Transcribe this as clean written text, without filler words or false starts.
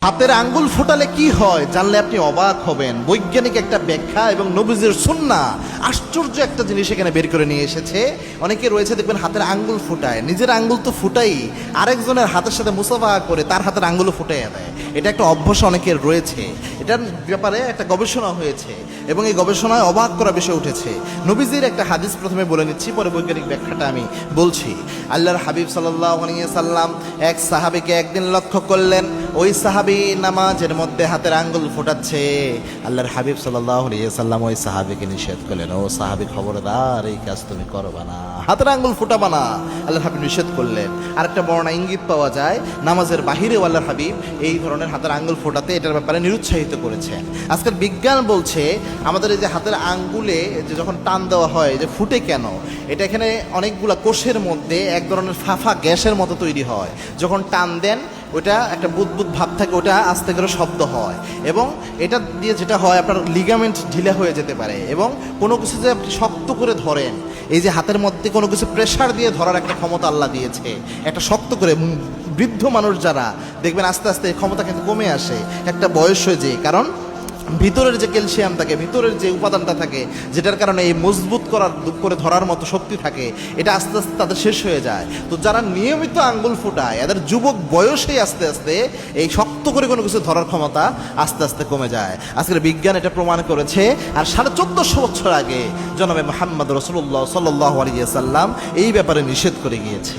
হাতের আঙ্গুল ফোটালে কি হয় জানলে আপনি অবাক হবেন। বৈজ্ঞানিক একটা ব্যাখ্যা এবং নবীজির সুন্নাহ আশ্চর্য একটা জিনিস এখানে বের করে নিয়ে এসেছে। অনেকে রয়েছে দেখবেন হাতের আঙ্গুল ফুটায়, নিজের আঙ্গুল তো ফুটাই, আরেকজনের হাতের সাথে মুসাফা করে তার হাতের আঙ্গুলও ফুটাইয়া দেয়। এটা একটা অভ্যাস অনেকের রয়েছে। এটার ব্যাপারে একটা গবেষণা হয়েছে এবং এই গবেষণায় অবাক করা বিষয় উঠেছে। নবীজির একটা হাদিস প্রথমে বলে নিচ্ছি, পরে বৈজ্ঞানিক ব্যাখ্যাটা আমি বলছি। আল্লাহর হাবিব সাল্লাল্লাহু আলাইহি সাল্লাম এক সাহাবীকে একদিন লক্ষ্য করলেন, ওই সাহাবী নামাজের মধ্যে হাতের আঙ্গুল ফোটাচ্ছে। আল্লাহর হাবিব সাল্লাল্লাহু আলাইহি সাল্লাম ওই সাহাবীকে নিষেধ করলেন, ও সাহাবী খবরদার, এই কাজ তুমি করবা না, হাতের আঙ্গুল ফোটাবা না। আল্লাহর হাবিব নিষেধ করলেন। আরেকটা বর্ণনা ইঙ্গিত পাওয়া যায় নামাজের বাহিরেও আল্লাহর হাবিব এই ধরনের হাতের আঙ্গুল ফোটাতে এটার ব্যাপারে নিরুৎসাহিত করেছেন। আজকাল বিজ্ঞান বলছে আমাদের এই যে হাতের আঙ্গুলে যে যখন টান দেওয়া হয় যে ফুটে কেন, এটা এখানে অনেকগুলা কোষের মধ্যে এক ধরনের ফাঁফা গ্যাসের মতো তৈরি হয়। যখন টান দেন ওটা একটা বুদবুদ ভাব থাকে, ওটা আস্তে করে শব্দ হয় এবং এটা দিয়ে যেটা হয় আপনার লিগামেন্ট ঢিলা হয়ে যেতে পারে এবং কোনো কিছু যে আপনি শক্ত করে ধরেন, এই যে হাতের মধ্যে কোনো কিছু প্রেশার দিয়ে ধরার একটা ক্ষমতা আল্লাহ দিয়েছে, একটা শক্ত করে। বৃদ্ধ মানুষ যারা দেখবেন আস্তে আস্তে ক্ষমতা কিন্তু কমে আসে একটা বয়স হয়ে যায়, কারণ ভিতরের যে ক্যালসিয়াম থাকে, ভিতরের যে উপাদানটা থাকে, যেটার কারণে এই মজবুত করার করে ধরার মতো শক্তি থাকে, এটা আস্তে আস্তে তাদের শেষ হয়ে যায়। তো যারা নিয়মিত আঙ্গুল ফুটায় এদের যুবক বয়সেই আস্তে আস্তে এই শক্ত করে কোনো কিছু ধরার ক্ষমতা আস্তে আস্তে কমে যায়। আজকের বিজ্ঞান এটা প্রমাণ করেছে। আর 1450 বছর আগে জনাবে মুহাম্মদ রাসূলুল্লাহ সাল্লাল্লাহু আলাইহি ওয়াসাল্লাম এই ব্যাপারে নিষেধ করে গিয়েছে।